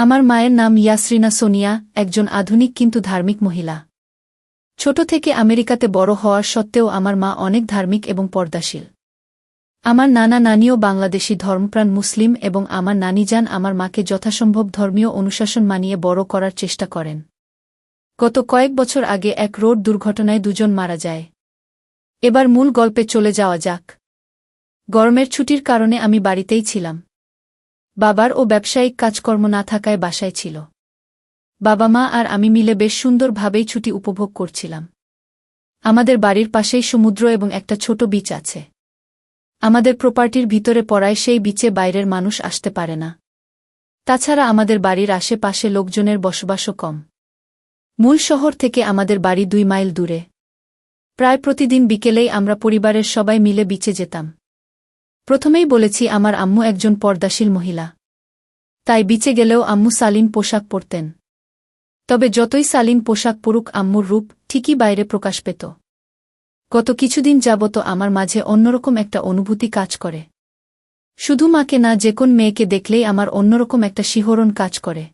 আমার মায়ের নাম ইয়াসরিনা সোনিয়া, একজন আধুনিক কিন্তু ধার্মিক মহিলা। ছোট থেকে আমেরিকাতে বড় হওয়ার সত্ত্বেও আমার মা অনেক ধার্মিক এবং পর্দাশীল। আমার নানা নানিও বাংলাদেশি ধর্মপ্রাণ মুসলিম এবং আমার নানিজান আমার মাকে যথাসম্ভব ধর্মীয় অনুশাসন মানিয়ে বড় করার চেষ্টা করেন। গত কয়েক বছর আগে এক রোড দুর্ঘটনায় দুজন মারা যায়। এবার মূল গল্পে চলে যাওয়া যাক। গরমের ছুটির কারণে আমি বাড়িতেই ছিলাম। বাবার ও ব্যবসায়িক কাজকর্ম না থাকায় বাসায় ছিল। বাবা মা আর আমি মিলে বেশ সুন্দরভাবেই ছুটি উপভোগ করছিলাম। আমাদের বাড়ির পাশেই সমুদ্র এবং একটা ছোট বিচ আছে। আমাদের প্রপার্টির ভিতরে পড়ায় সেই বিচে বাইরের মানুষ আসতে পারে না। তাছাড়া আমাদের বাড়ির আশেপাশে লোকজনের বসবাসও কম। মূল শহর থেকে আমাদের বাড়ি 2 মাইল দূরে। প্রায় প্রতিদিন বিকেলেই আমরা পরিবারের সবাই মিলে বিচে যেতাম। প্রথমেই বলেছি, আমার আম্মু একজন পর্দাশীল মহিলা। তাই বিচে গেলেও আম্মু শালীন পোশাক পরতেন। তবে যতই শালীন পোশাক পরুক, আম্মুর রূপ ঠিকই বাইরে প্রকাশ পেত। গত কিছুদিন যাবত আমার মাঝে অন্যরকম একটা অনুভূতি কাজ করে। শুধু মাকে না, যে কোন মেয়েকে দেখলেই আমার অন্যরকম একটা শিহরণ কাজ করে।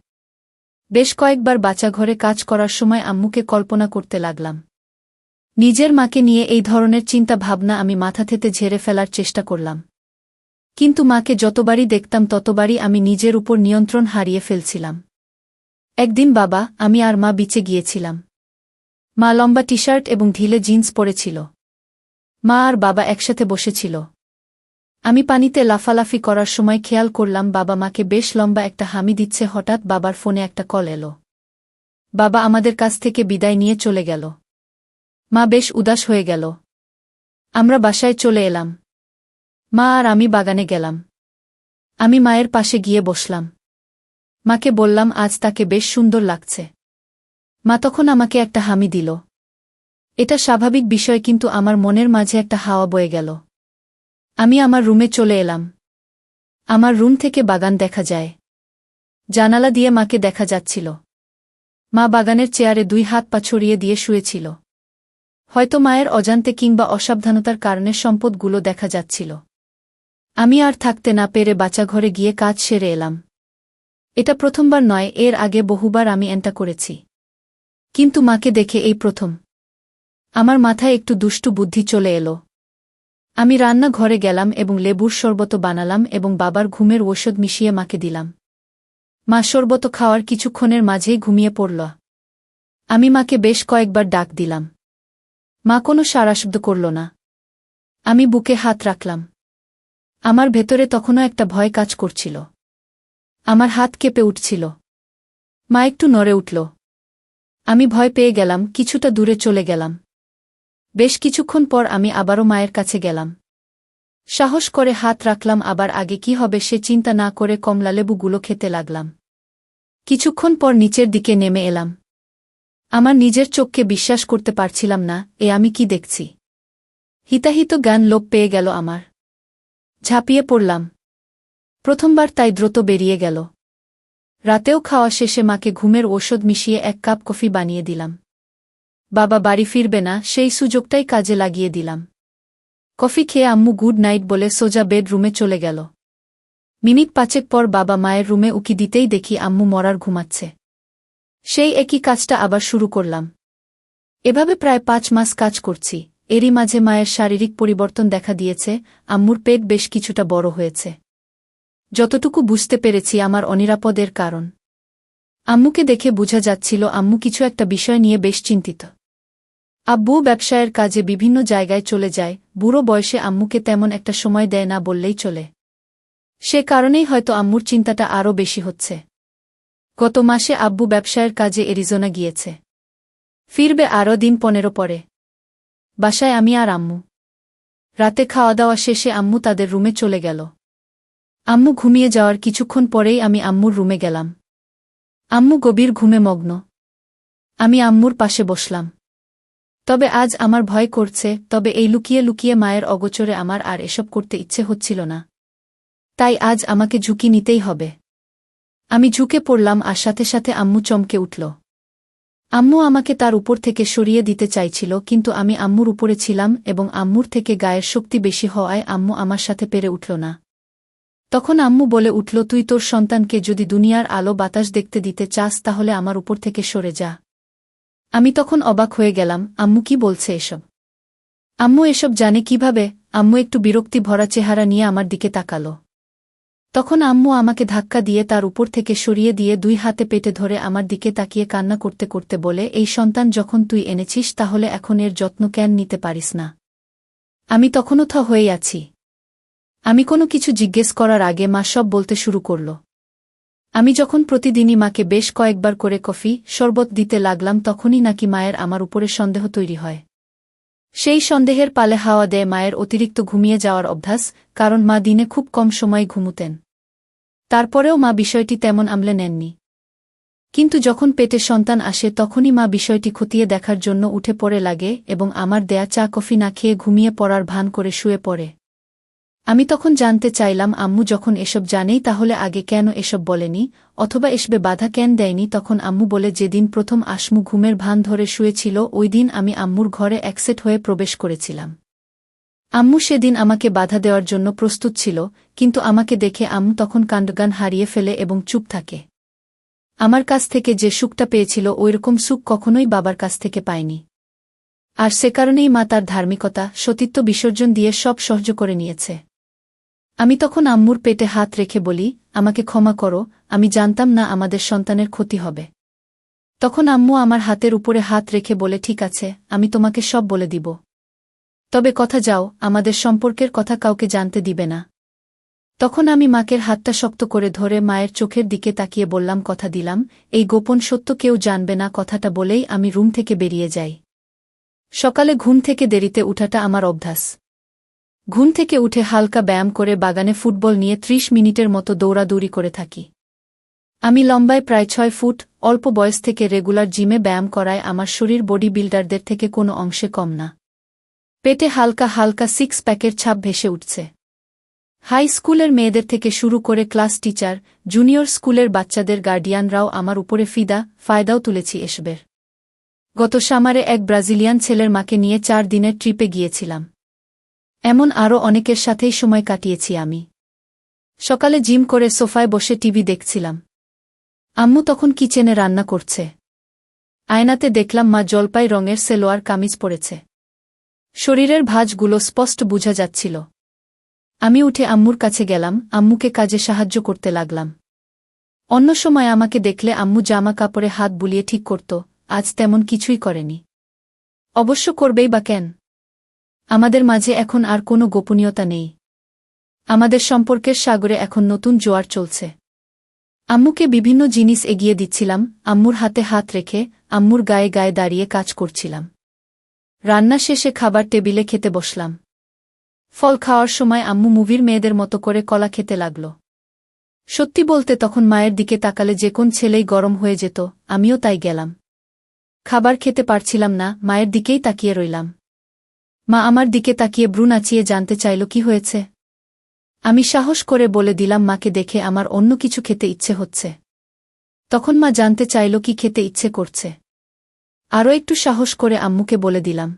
বেশ কয়েকবার বাচ্চাঘরে কাজ করার সময় আম্মুকে কল্পনা করতে লাগলাম। নিজের মাকে নিয়ে এই ধরনের চিন্তা ভাবনা আমি মাথা থেকে ঝেড়ে ফেলার চেষ্টা করলাম। কিন্তু মাকে যতবারই দেখতাম ততবারই আমি নিজের উপর নিয়ন্ত্রণ হারিয়ে ফেলছিলাম। একদিন বাবা, আমি আর মা বিচে গিয়েছিলাম। মা লম্বা টি-শার্ট এবং ঢিলে জিন্স পরেছিল। মা আর বাবা একসাথে বসেছিল। আমি পানিতে লাফালাফি করার সময় খেয়াল করলাম বাবা মাকে বেশ লম্বা একটা হামি দিচ্ছে। হঠাৎ বাবার ফোনে একটা কল এলো। বাবা আমাদের কাছ থেকে বিদায় নিয়ে চলে গেল। মা বেশ উদাস হয়ে গেল। আমরা বাসায় চলে এলাম। মা আর আমি বাগানে গেলাম। আমি মায়ের পাশে গিয়ে বসলাম। মাকে বললাম, আজ তাকে বেশ সুন্দর লাগছে। মা তখন আমাকে একটা হামি দিল। এটা স্বাভাবিক বিষয়, কিন্তু আমার মনের মাঝে একটা হাওয়া বয়ে গেল। আমি আমার রুমে চলে এলাম। আমার রুম থেকে বাগান দেখা যায়। জানালা দিয়ে মাকে দেখা যাচ্ছিল। মা বাগানের চেয়ারে 2 হাত পা ছড়িয়ে দিয়ে শুয়েছিল। হয়তো মায়ের অজান্তে কিংবা অসাবধানতার কারণে সম্পদগুলো দেখা যাচ্ছিল। আমি আর থাকতে না পেরে বাচ্চাঘরে গিয়ে কাজ সেরে এলাম। এটা প্রথমবার নয়, এর আগে বহুবার আমি এমনটা করেছি। কিন্তু মাকে দেখে এই প্রথম। আমার মাথায় একটু দুষ্টু বুদ্ধি চলে এলো। আমি রান্না ঘরে গেলাম এবং লেবুর শরবত বানালাম এবং বাবার ঘুমের ঔষধ মিশিয়ে মাকে দিলাম। মা শরবত খাওয়ার কিছুক্ষণের মাঝেই ঘুমিয়ে পড়ল। আমি মাকে বেশ কয়েকবার ডাক দিলাম। মা কোনো সাড়াশব্দ করল না। আমি বুকে হাত রাখলাম। আমার ভেতরে তখনও একটা ভয় কাজ করছিল। আমার হাত কেঁপে উঠছিল। মা একটু নড়ে উঠল। আমি ভয় পেয়ে গেলাম, কিছুটা দূরে চলে গেলাম। বেশ কিছুক্ষণ পর আমি আবারও মায়ের কাছে গেলাম। সাহস করে হাত রাখলাম। আবার আগে কি হবে সে চিন্তা না করে কমলালেবুগুলো খেতে লাগলাম। কিছুক্ষণ পর নিচের দিকে নেমে এলাম। আমার নিজের চোখকে বিশ্বাস করতে পারছিলাম না। আমি কি দেখছি? হিতাহিত জ্ঞান লোপ পেয়ে গেল আমার। ঝাঁপিয়ে পড়লাম। প্রথমবার তাই দ্রুত বেরিয়ে গেল। রাতেও খাওয়া শেষে মাকে ঘুমের ঔষধ মিশিয়ে 1 কাপ কফি বানিয়ে দিলাম। বাবা বাড়ি ফিরবে না, সেই সুযোগটাই কাজে লাগিয়ে দিলাম। কফি খেয়ে আম্মু গুড নাইট বলে সোজা বেডরুমে চলে গেল। মিনিট 5 পর বাবা মায়ের রুমে উকি দিতেই দেখি আম্মু মরার ঘুমাচ্ছে। সেই একই কাজটা আবার শুরু করলাম। এভাবে প্রায় 5 মাস কাজ করছি। এরই মাঝে মায়ের শারীরিক পরিবর্তন দেখা দিয়েছে। আম্মুর পেট বেশ কিছুটা বড় হয়েছে। যতটুকু বুঝতে পেরেছি আমার অনিরাপদের কারণ। আম্মুকে দেখে বোঝা যাচ্ছিল আম্মু কিছু একটা বিষয় নিয়ে বেশ চিন্তিত। আব্বু ব্যবসায়ের কাজে বিভিন্ন জায়গায় চলে যায়। বুড়ো বয়সে আম্মুকে তেমন একটা সময় দেয় না বললেই চলে। সে কারণেই হয়তো আম্মুর চিন্তাটা আরও বেশি হচ্ছে। গত মাসে আব্বু ব্যবসায়ের কাজে অ্যারিজোনা গিয়েছে। ফিরবে আরও দিন 15 পরে। বাসায় আমি আর আম্মু। রাতে খাওয়া দাওয়া শেষে আম্মু তাদের রুমে চলে গেল। আম্মু ঘুমিয়ে যাওয়ার কিছুক্ষণ পরেই আমি আম্মুর রুমে গেলাম। আম্মু গভীর ঘুমে মগ্ন। আমি আম্মুর পাশে বসলাম। তবে আজ আমার ভয় করছে। তবে এই লুকিয়ে লুকিয়ে মায়ের অগোচরে আমার আর এসব করতে ইচ্ছে হচ্ছিল না। তাই আজ আমাকে ঝুঁকি নিতেই হবে। আমি ঝুঁকে পড়লাম আর সাথে সাথে আম্মু চমকে উঠল। আম্মু আমাকে তার উপর থেকে সরিয়ে দিতে চাইছিল, কিন্তু আমি আম্মুর উপরে ছিলাম এবং আম্মুর থেকে গায়ের শক্তি বেশি হওয়ায় আম্মু আমার সাথে পেরে উঠল না। তখন আম্মু বলে উঠল, তুই তোর সন্তানকে যদি দুনিয়ার আলো বাতাস দেখতে দিতে চাস তাহলে আমার উপর থেকে সরে যা। আমি তখন অবাক হয়ে গেলাম, আম্মু কি বলছে এসব? আম্মু এসব জানে কিভাবে? আম্মু একটু বিরক্তি ভরা চেহারা নিয়ে আমার দিকে তাকালো। তখন আম্মু আমাকে ধাক্কা দিয়ে তার উপর থেকে সরিয়ে দিয়ে 2 হাতে পেটে ধরে আমার দিকে তাকিয়ে কান্না করতে করতে বলে, এই সন্তান যখন তুই এনেছিস তাহলে এখন এর যত্ন কেন নিতে পারিস না? আমি তখনও থ হয়েই আছি। আমি কোনো কিছু জিজ্ঞেস করার আগে মা সব বলতে শুরু করল। আমি যখন প্রতিদিনই মাকে বেশ কয়েকবার করে কফি, শরবত দিতে লাগলাম তখনই নাকি মায়ের আমার উপরে সন্দেহ তৈরি হয়। সেই সন্দেহের পালে হাওয়া দেয় মায়ের অতিরিক্ত ঘুমিয়ে যাওয়ার অভ্যাস, কারণ মা দিনে খুব কম সময় ঘুমুতেন। তারপরেও মা বিষয়টি তেমন আমলে নেননি। কিন্তু যখন পেটে সন্তান আসে তখনই মা বিষয়টি খতিয়ে দেখার জন্য উঠে পড়ে লাগে এবং আমার দেয়া চা কফি না খেয়ে ঘুমিয়ে পড়ার ভান করে শুয়ে পড়ে। আমি তখন জানতে চাইলাম, আম্মু যখন এসব জানেই তাহলে আগে কেন এসব বলেনি, অথবা এসবে বাধা কেন দেয়নি? তখন আম্মু বলে, যেদিন প্রথম আসমু ঘুমের ভান ধরে শুয়েছিল ওই দিন আমি আম্মুর ঘরে একসেট হয়ে প্রবেশ করেছিলাম। আম্মু সেদিন আমাকে বাধা দেওয়ার জন্য প্রস্তুত ছিল, কিন্তু আমাকে দেখে আম্মু তখন কাণ্ডজ্ঞান হারিয়ে ফেলে এবং চুপ থাকে। আমার কাছ থেকে যে সুখটা পেয়েছিল ওইরকম সুখ কখনোই বাবার কাছ থেকে পায়নি। আর সে কারণেই মা তার ধার্মিকতা, সতীত্ব বিসর্জন দিয়ে সব সহ্য করে নিয়েছে। আমি তখন আম্মুর পেটে হাত রেখে বলি, আমাকে ক্ষমা করো, আমি জানতাম না আমাদের সন্তানের ক্ষতি হবে। তখন আম্মু আমার হাতের উপরে হাত রেখে বলে, ঠিক আছে, আমি তোমাকে সব বলে দিব। তবে কথা যাও, আমাদের সম্পর্কের কথা কাউকে জানতে দিবে না। তখন আমি মাকের হাতটা শক্ত করে ধরে মায়ের চোখের দিকে তাকিয়ে বললাম, কথা দিলাম, এই গোপন সত্য কেউ জানবে না। কথাটা বলেই আমি রুম থেকে বেরিয়ে যাই। সকালে ঘুম থেকে দেরিতে উঠাটা আমার অভ্যাস। ঘুম থেকে উঠে হালকা ব্যায়াম করে বাগানে ফুটবল নিয়ে 30 মিনিটের মতো দৌড়াদৌড়ি করে থাকি। আমি লম্বায় প্রায় 6 ফুট, অল্প বয়স থেকে রেগুলার জিমে ব্যায়াম করায় আমার শরীর বডি বিল্ডারদের থেকে কোনো অংশে কম না। পেটে হালকা হালকা 6 প্যাকের ছাপ ভেসে উঠছে। হাই স্কুলের মেয়েদের থেকে শুরু করে ক্লাস টিচার, জুনিয়র স্কুলের বাচ্চাদের গার্ডিয়ানরাও আমার উপরে ফায়দাও তুলেছি এসবের। গত সামারে এক ব্রাজিলিয়ান ছেলের মাকে নিয়ে 4 দিনের ট্রিপে গিয়েছিলাম। এমন আরও অনেকের সাথেই সময় কাটিয়েছি আমি। সকালে জিম করে সোফায় বসে টিভি দেখছিলাম। আম্মু তখন কিচেনে রান্না করছে। আয়নাতে দেখলাম মা জলপাই রঙের সেলোয়ার কামিজ পরেছে। শরীরের ভাঁজগুলো স্পষ্ট বোঝা যাচ্ছিল। আমি উঠে আম্মুর কাছে গেলাম, আম্মুকে কাজে সাহায্য করতে লাগলাম। অন্য সময় আমাকে দেখলে আম্মু জামা কাপড়ে হাত বুলিয়ে ঠিক করত, আজ তেমন কিছুই করেনি। অবশ্য করবেই বা কেন? আমাদের মাঝে এখন আর কোনো গোপনীয়তা নেই। আমাদের সম্পর্কের সাগরে এখন নতুন জোয়ার চলছে। আম্মুকে বিভিন্ন জিনিস এগিয়ে দিচ্ছিলাম, আম্মুর হাতে হাত রেখে, আম্মুর গায়ে গায়ে দাঁড়িয়ে কাজ করছিলাম। রান্না শেষে খাবার টেবিলে খেতে বসলাম। ফল খাওয়ার সময় আম্মু মুভির মেয়েদের মতো করে কলা খেতে লাগল। সত্যি বলতে তখন মায়ের দিকে তাকালে যে কোন ছেলেই গরম হয়ে যেত, আমিও তাই গেলাম। খাবার খেতে পারছিলাম না, মায়ের দিকেই তাকিয়ে রইলাম। মা আমার দিকে তাকিয়ে ভ্রু নাচিয়ে জানতে চাইল কি হয়েছে। আমি সাহস করে বলে দিলাম, মাকে দেখে আমার অন্য কিছু খেতে ইচ্ছে হচ্ছে। তখন মা জানতে চাইল কি খেতে ইচ্ছে করছে। আরও একটু সাহস করে আম্মুকে বলে দিলাম।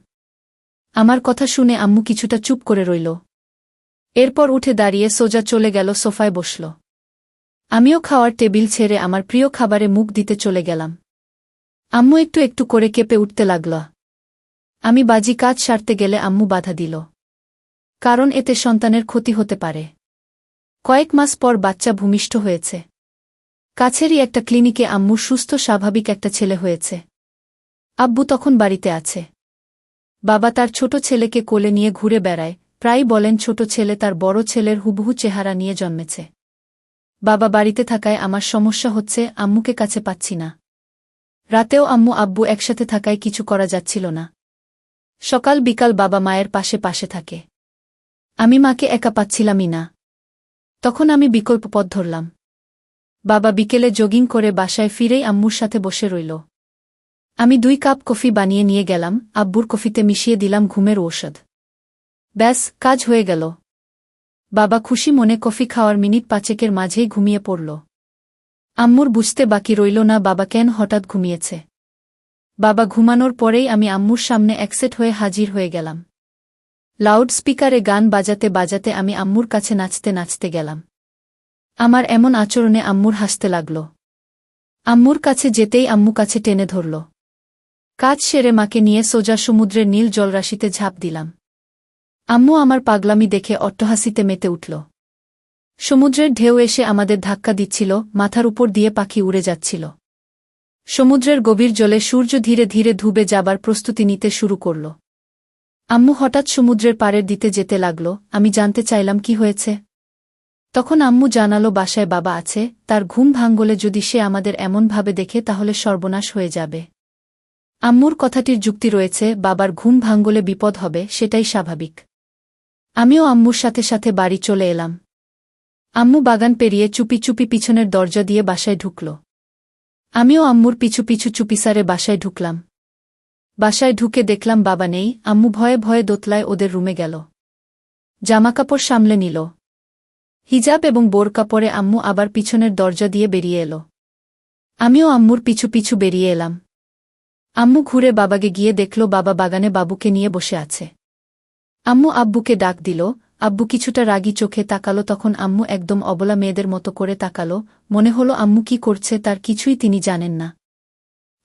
আমার কথা শুনে আম্মু কিছুটা চুপ করে রইল। এরপর উঠে দাঁড়িয়ে সোজা চলে গেল সোফায় বসল। আমিও খাওয়ার টেবিল ছেড়ে আমার প্রিয় খাবারে মুখ দিতে চলে গেলাম। আম্মু একটু একটু করে কেঁপে উঠতে লাগল। আমি বাজি কাজ সারতে গেলে আম্মু বাধা দিল। কারণ এতে সন্তানের ক্ষতি হতে পারে। কয়েক মাস পর বাচ্চা ভূমিষ্ঠ হয়েছে। কাছেরই একটা ক্লিনিকে আম্মুর সুস্থ স্বাভাবিক একটা ছেলে হয়েছে। আব্বু তখন বাড়িতে আছে। বাবা তার ছোট ছেলেকে কোলে নিয়ে ঘুরে বেড়ায়, প্রায়ই বলেন ছোট ছেলে তার বড় ছেলের হুবহু চেহারা নিয়ে জন্মেছে। বাবা বাড়িতে থাকায় আমার সমস্যা হচ্ছে, আম্মুকে কাছে পাচ্ছি না। রাতেও আম্মু আব্বু একসাথে থাকায় কিছু করা যাচ্ছিল না। সকাল বিকাল বাবা মায়ের পাশে পাশে থাকে। আমি মাকে একা পাচ্ছিলামই না। তখন আমি বিকল্প পথ ধরলাম। বাবা বিকেলে জগিং করে বাসায় ফিরেই আম্মুর সাথে বসে রইল। আমি 2 কাপ কফি বানিয়ে নিয়ে গেলাম, আব্বুর কফিতে মিশিয়ে দিলাম ঘুমের ঔষধ। ব্যাস, কাজ হয়ে গেল। বাবা খুশি মনে কফি খাওয়ার মিনিট 5 মাঝেই ঘুমিয়ে পড়ল। আম্মুর বুঝতে বাকি রইল না বাবা কেন হঠাৎ ঘুমিয়েছে। বাবা ঘুমানোর পরেই আমি আম্মুর সামনে একসেট হয়ে হাজির হয়ে গেলাম। লাউড স্পিকারে গান বাজাতে বাজাতে আমি আম্মুর কাছে নাচতে নাচতে গেলাম। আমার এমন আচরণে আম্মুর হাসতে লাগল। আম্মুর কাছে যেতেই আম্মু কাছে টেনে ধরল। কাজ সেরে মাকে নিয়ে সোজা সমুদ্রের নীল জলরাশিতে ঝাঁপ দিলাম। আম্মু আমার পাগলামি দেখে অট্টহাসিতে মেতে উঠল। সমুদ্রের ঢেউ এসে আমাদের ধাক্কা দিচ্ছিল, মাথার উপর দিয়ে পাখি উড়ে যাচ্ছিল। সমুদ্রের গভীর জলে সূর্য ধীরে ধীরে ডুবে যাবার প্রস্তুতি নিতে শুরু করল। আম্মু হঠাৎ সমুদ্রের পাড়ের দিতে যেতে লাগল। আমি জানতে চাইলাম কি হয়েছে। তখন আম্মু জানালো বাসায় বাবা আছে, তার ঘুম ভাঙলে যদি সে আমাদের এমনভাবে দেখে তাহলে সর্বনাশ হয়ে যাবে। আম্মুর কথাটির যুক্তি রয়েছে, বাবার ঘুম ভাঙলে বিপদ হবে, সেটাই স্বাভাবিক। আমিও আম্মুর সাথে সাথে বাড়ি চলে এলাম। আম্মু বাগান পেরিয়ে চুপি চুপি পিছনের দরজা দিয়ে বাসায় ঢুকল। আমিও আম্মুর পিছু পিছু চুপিসারে বাসায় ঢুকলাম। বাসায় ঢুকে দেখলাম বাবা নেই। আম্মু ভয়ে ভয়ে দোতলায় ওদের রুমে গেল। জামাকাপড় সামলে নিল। হিজাব এবং বোরকা পরে আম্মু আবার পিছনের দরজা দিয়ে বেরিয়ে এলো। আমিও আম্মুর পিছু পিছু বেরিয়ে এলাম। আম্মু ঘুরে বাবাকে গিয়ে দেখল বাবা বাগানে বাবুকে নিয়ে বসে আছে। আম্মু আব্বুকে ডাক দিল। আব্বু কিছুটা রাগী চোখে তাকালো। তখন আম্মু একদম অবলা মেয়েদের মতো করে তাকালো। মনে হলো আম্মু কি করছে তার কিছুই তিনি জানেন না।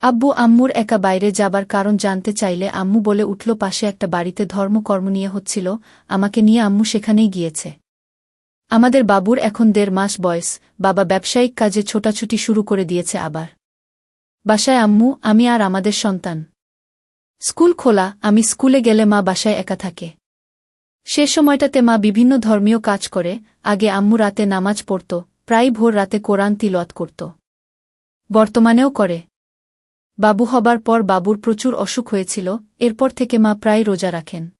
আব্বু আম্মুর একা বাইরে যাবার কারণ জানতে চাইলে আম্মু বলে উঠল পাশে একটা বাড়িতে ধর্মকর্ম নিয়ে হচ্ছিল, আমাকে নিয়ে আম্মু সেখানেই গিয়েছে। আমাদের বাবুর এখন 1.5 মাস বয়স। বাবা ব্যবসায়িক কাজে ছোটাছুটি শুরু করে দিয়েছে আবার। বাসায় আম্মু, আমি আর আমাদের সন্তান। স্কুল খোলা, আমি স্কুলে গেলে মা বাসায় একা থাকে। সে সময়টাতে মা বিভিন্ন ধর্মীয় কাজ করে। আগে আম্মু রাতে নামাজ পড়ত, প্রায় ভোর রাতে কোরআন তিলাওয়াত করত। বর্তমানেও করে। বাবু হবার পর বাবুর প্রচুর অসুখ হয়েছিল, এরপর থেকে মা প্রায় রোজা রাখেন।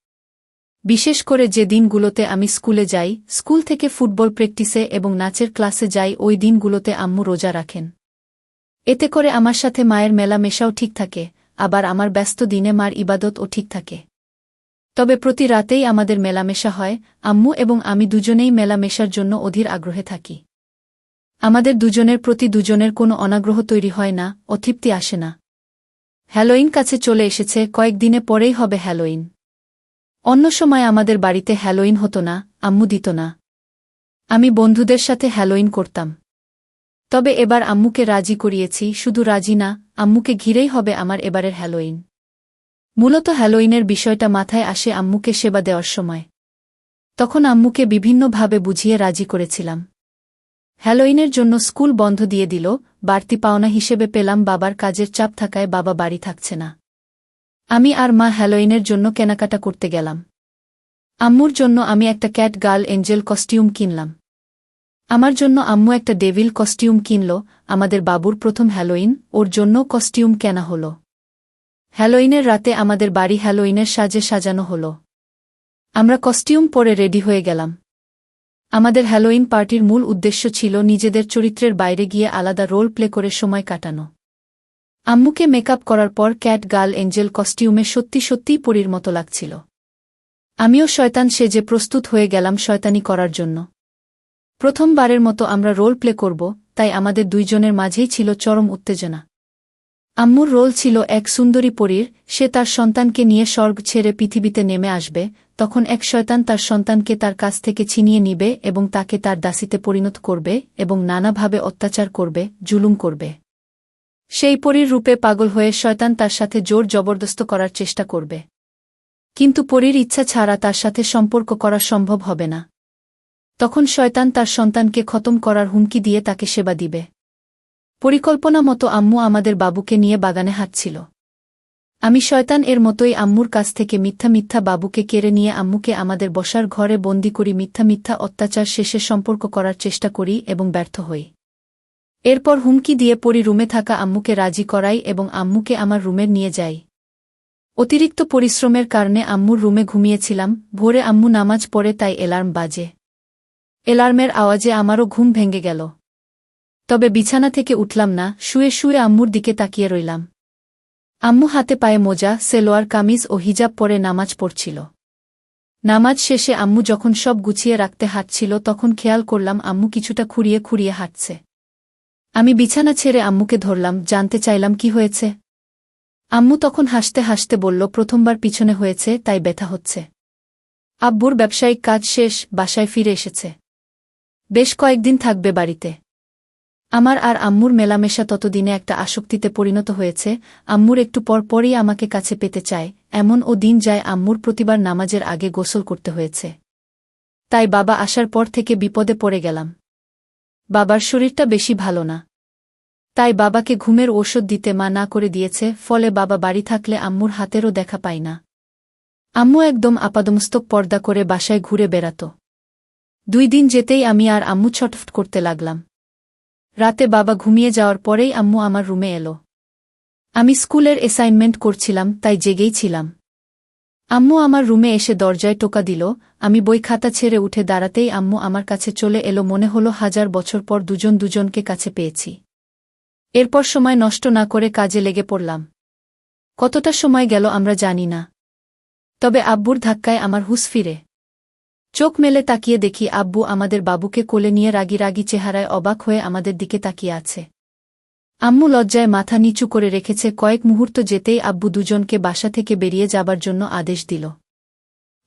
বিশেষ করে যে দিনগুলোতে আমি স্কুলে যাই, স্কুল থেকে ফুটবল প্র্যাকটিসে এবং নাচের ক্লাসে যাই, ওই দিনগুলোতে আম্মু রোজা রাখেন। এতে করে আমার সাথে মায়ের মেলামেশাও ঠিক থাকে, আবার আমার ব্যস্ত দিনে মার ইবাদতও ঠিক থাকে। তবে প্রতি রাতেই আমাদের মেলামেশা হয়। আম্মু এবং আমি দুজনেই মেলামেশার জন্য অধীর আগ্রহে থাকি। আমাদের দুজনের প্রতি দুজনের কোনো অনাগ্রহ তৈরি হয় না, অতৃপ্তি আসে না। হ্যালোইন কাছে চলে এসেছে, কয়েকদিনে পরেই হবে হ্যালোইন। অন্য সময় আমাদের বাড়িতে হ্যালোইন হতো না, আম্মু দিত না। আমি বন্ধুদের সাথে হ্যালোইন করতাম। তবে এবার আম্মুকে রাজি করিয়েছি। শুধু রাজি না, আম্মুকে ঘিরেই হবে আমার এবারের হ্যালোইন। মূলত হ্যালোইনের বিষয়টা মাথায় আসে আম্মুকে সেবা দেওয়ার সময়। তখন আম্মুকে বিভিন্নভাবে বুঝিয়ে রাজি করেছিলাম। হ্যালোইনের জন্য স্কুল বন্ধ দিয়ে দিল। বাড়তি পাওনা হিসেবে পেলাম বাবার কাজের চাপ থাকায় বাবা বাড়ি থাকছে না। আমি আর মা হ্যালোইনের জন্য কেনাকাটা করতে গেলাম। আম্মুর জন্য আমি একটা ক্যাট গার্ল এঞ্জেল কস্টিউম কিনলাম। আমার জন্য আম্মু একটা ডেভিল কস্টিউম কিনল। আমাদের বাবুর প্রথম হ্যালোইন, ওর জন্য কস্টিউম কেনা হলো। হ্যালোইনের রাতে আমাদের বাড়ি হ্যালোইনের সাজে সাজানো হলো। আমরা কস্টিউম পরে রেডি হয়ে গেলাম। আমাদের হ্যালোইন পার্টির মূল উদ্দেশ্য ছিল নিজেদের চরিত্রের বাইরে গিয়ে আলাদা রোল প্লে করে সময় কাটানো। আম্মুকে মেকআপ করার পর ক্যাট গার্ল এঞ্জেল কস্টিউমে সত্যি সত্যিই পরীর মতো লাগছিল। আমিও শয়তান সেজে প্রস্তুত হয়ে গেলাম শয়তানি করার জন্য। প্রথমবারের মতো আমরা রোল প্লে করব, তাই আমাদের দুইজনের মাঝেই ছিল চরম উত্তেজনা। আম্মুর রোল ছিল এক সুন্দরী পরীর। সে তার সন্তানকে নিয়ে স্বর্গ ছেড়ে পৃথিবীতে নেমে আসবে। তখন এক শয়তান তার সন্তানকে তার কাছ থেকে ছিনিয়ে নিবে এবং তাকে তার দাসীতে পরিণত করবে এবং নানাভাবে অত্যাচার করবে, জুলুম করবে। সেই পরীর রূপে পাগল হয়ে শয়তান তার সাথে জোর জবরদস্ত করার চেষ্টা করবে। কিন্তু পরীর ইচ্ছা ছাড়া তার সাথে সম্পর্ক করা সম্ভব হবে না। তখন শয়তান তার সন্তানকে খতম করার হুমকি দিয়ে তাকে সেবা দিবে। পরিকল্পনা মতো আম্মু আমাদের বাবুকে নিয়ে বাগানে হাঁটছিল। আমি শয়তান এর মতোই আম্মুর কাছ থেকে মিথ্যা মিথ্যা বাবুকে কেড়ে নিয়ে আম্মুকে আমাদের বসার ঘরে বন্দি করি। মিথ্যা মিথ্যা অত্যাচার শেষে সম্পর্ক করার চেষ্টা করি এবং ব্যর্থ হই। এরপর হুমকি দিয়ে পরি রুমে থাকা আম্মুকে রাজি করাই এবং আম্মুকে আমার রুমে নিয়ে যাই। অতিরিক্ত পরিশ্রমের কারণে আম্মুর রুমে ঘুমিয়েছিলাম। ভোরে আম্মু নামাজ পড়ে তাই অ্যালার্ম বাজে। অ্যালার্মের আওয়াজে আমারও ঘুম ভেঙে গেল। তবে বিছানা থেকে উঠলাম না, শুয়ে শুয়ে আম্মুর দিকে তাকিয়ে রইলাম। আম্মু হাতে পায়ে মোজা, সেলোয়ার কামিজ ও হিজাব পরে নামাজ পড়ছিল। নামাজ শেষে আম্মু যখন সব গুছিয়ে রাখতে হাঁটছিল তখন খেয়াল করলাম আম্মু কিছুটা খুঁড়িয়ে খুঁড়িয়ে হাঁটছে। আমি বিছানা ছেড়ে আম্মুকে ধরলাম, জানতে চাইলাম কি হয়েছে। আম্মু তখন হাসতে হাসতে বলল, প্রথমবার পিছনে হয়েছে তাই ব্যথা হচ্ছে। আব্বুর ব্যবসায়িক কাজ শেষ, বাসায় ফিরে এসেছে। বেশ কয়েকদিন থাকবে বাড়িতে। আমার আর আম্মুর মেলামেশা ততদিনে একটা আসক্তিতে পরিণত হয়েছে। আম্মুর একটু পর পরই আমাকে কাছে পেতে চায়, এমন ও দিন যায় আম্মুর প্রতিবার নামাজের আগে গোসল করতে হয়েছে। তাই বাবা আসার পর থেকে বিপদে পড়ে গেলাম। বাবার শরীরটা বেশি ভালো না। তাই বাবাকে ঘুমের ঔষধ দিতে মা না করে দিয়েছে, ফলে বাবা বাড়ি থাকলে আম্মুর হাতেরও দেখা পাই না। আম্মু একদম আপাদমস্তক পর্দা করে বাসায় ঘুরে বেড়াত। 2 দিন যেতেই আমি আর আম্মু ছটফট করতে লাগলাম। রাতে বাবা ঘুমিয়ে যাওয়ার পরেই আম্মু আমার রুমে এলো। আমি স্কুলের অ্যাসাইনমেন্ট করছিলাম, তাই জেগেই ছিলাম। আম্মু আমার রুমে এসে দরজায় টোকা দিল। আমি বই খাতা ছেড়ে উঠে দাঁড়াতেই আম্মু আমার কাছে চলে এলো। মনে হলো 1000 বছর পর দুজন দুজনকে কাছে পেয়েছি। এরপর সময় নষ্ট না করে কাজে লেগে পড়লাম। কতটা সময় গেল আমরা জানি না। তবে আব্বুর ধাক্কায় আমার হুঁশ ফিরে। চোখ মেলে তাকিয়ে দেখি আব্বু আমাদের বাবুকে কোলে নিয়ে রাগী রাগী চেহারায় অবাক হয়ে আমাদের দিকে তাকিয়ে আছে। আম্মু লজ্জায় মাথা নিচু করে রেখেছে। কয়েক মুহূর্ত যেতেই আব্বু দুজনকে বাসা থেকে বেরিয়ে যাবার জন্য আদেশ দিল।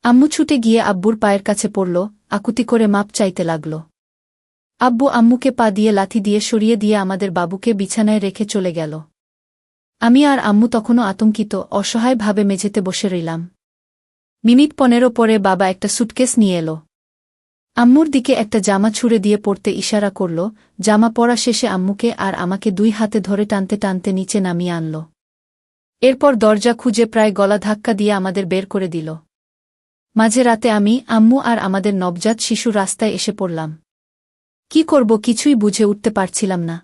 আম্মু ছুটে গিয়ে আব্বুর পায়ের কাছে পড়ল, আকুতি করে মাপ চাইতে লাগল। আব্বু আম্মুকে পা দিয়ে লাথি দিয়ে সরিয়ে দিয়ে আমাদের বাবুকে বিছানায় রেখে চলে গেল। আমি আর আম্মু তখনও আতঙ্কিত, অসহায়ভাবে মেঝেতে বসে রইলাম। মিনিট 15 পরে বাবা একটা সুটকেস নিয়ে এলো। আম্মুর দিকে একটা জামা ছুঁড়ে দিয়ে পড়তে ইশারা করল। জামা পরা শেষে আম্মুকে আর আমাকে 2 হাতে ধরে টানতে টানতে নিচে নামিয়ে আনল। এরপর দরজা খুঁজে প্রায় গলা ধাক্কা দিয়ে আমাদের বের করে দিল। মাঝে রাতে আমি, আম্মু আর আমাদের নবজাত শিশু রাস্তায় এসে পড়লাম। কি করব কিছুই বুঝে উঠতে পারছিলাম না।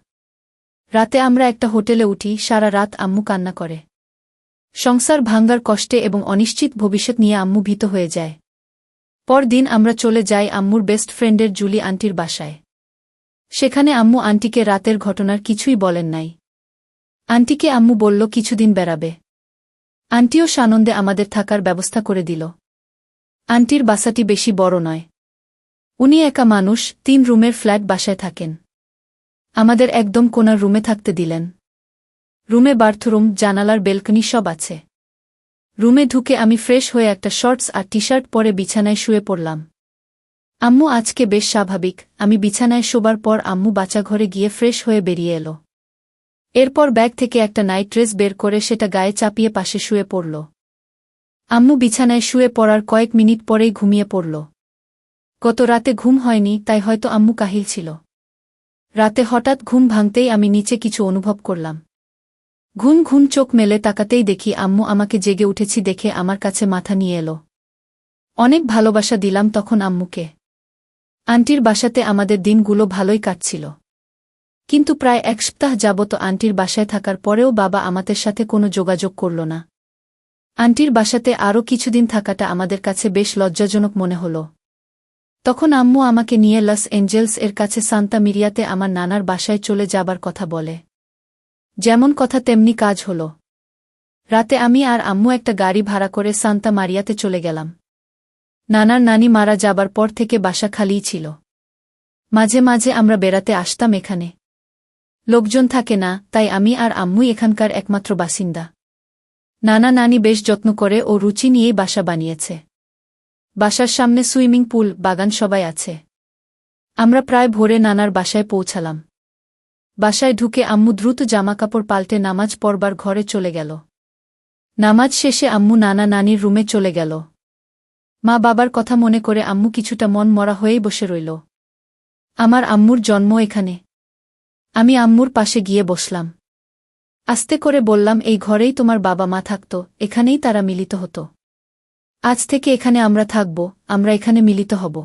রাতে আমরা একটা হোটেলে উঠি। সারা রাত আম্মু কান্না করে। সংসার ভাঙ্গার কষ্টে এবং অনিশ্চিত ভবিষ্যৎ নিয়ে আম্মু ভীত হয়ে যায়। পরদিন আমরা চলে যাই আম্মুর বেস্ট ফ্রেন্ডের জুলি আন্টির বাসায়। সেখানে আম্মু আন্টিকে রাতের ঘটনার কিছুই বলেন নাই। আন্টিকে আম্মু বলল কিছুদিন বেড়াবে। আন্টিও সানন্দে আমাদের থাকার ব্যবস্থা করে দিল। আন্টির বাসাটি বেশি বড় নয়। উনি একা মানুষ, 3 রুমের ফ্ল্যাট বাসায় থাকেন। আমাদের একদম কোণার রুমে থাকতে দিলেন। রুমে বাথরুম, জানালার বেলকনি সব আছে। রুমে ঢুকে আমি ফ্রেশ হয়ে একটা শর্টস আর টি-শার্ট পরে বিছানায় শুয়ে পড়লাম। আম্মু আজকে বেশ স্বাভাবিক। আমি বিছানায় শোবার পর আম্মু বাচ্চাঘরে গিয়ে ফ্রেশ হয়ে বেরিয়ে এলো। এরপর ব্যাগ থেকে একটা নাইট ড্রেস বের করে সেটা গায়ে চাপিয়ে পাশে শুয়ে পড়ল। আম্মু বিছানায় শুয়ে পড়ার কয়েক মিনিট পরেই ঘুমিয়ে পড়ল। গত রাতে ঘুম হয়নি, তাই হয়তো আম্মু কাহিল ছিল। রাতে হঠাৎ ঘুম ভাঙতেই আমি নিচে কিছু অনুভব করলাম। ঘুম ঘুম চোখ মেলে তাকাতেই দেখি আম্মু আমাকে জেগে উঠেছি দেখে আমার কাছে মাথা নিয়ে এলো। অনেক ভালোবাসা দিলাম তখন আম্মুকে। আন্টির বাসাতে আমাদের দিনগুলো ভালোই কাটছিল। কিন্তু প্রায় 1 সপ্তাহ যাবত আন্টির বাসায় থাকার পরেও বাবা আমাদের সাথে কোনো যোগাযোগ করল না। আন্টির বাসাতে আরও কিছুদিন থাকাটা আমাদের কাছে বেশ লজ্জাজনক মনে হল। তখন আম্মু আমাকে নিয়ে লস এঞ্জেলস এর কাছে সান্তা মিরিয়াতে আমার নানার বাসায় চলে যাবার কথা বলে। যেমন কথা তেমনি কাজ হল। রাতে আমি আর আম্মু একটা গাড়ি ভাড়া করে সান্তা মারিয়াতে চলে গেলাম। নানার নানি মারা যাবার পর থেকে বাসা খালিই ছিল। মাঝে মাঝে আমরা বেড়াতে আসতাম এখানে। লোকজন থাকে না, তাই আমি আর আম্মুই এখানকার একমাত্র বাসিন্দা। নানা নানি বেশ যত্ন করে ও রুচি নিয়েই বাসা বানিয়েছে। বাসার সামনে সুইমিং পুল, বাগান সবাই আছে। আমরা প্রায় ভোরে নানার বাসায় পৌঁছালাম। বাসায় ঢুকে আম্মু দ্রুত জামাকাপড় পাল্টে নামাজ পড়বার ঘরে চলে গেল। নামাজ শেষে আম্মু নানা নানির রুমে চলে গেল। মা বাবার কথা মনে করে আম্মু কিছুটা মন মরা হয়েই বসে রইল। আমার আম্মুর জন্ম এখানে। আমি আম্মুর পাশে গিয়ে বসলাম। আস্তে করে বললাম, এই ঘরেই তোমার বাবা মা থাকত, এখানেই তারা মিলিত হতো। আজ থেকে এখানে আমরা থাকব, আমরা এখানে মিলিত হব।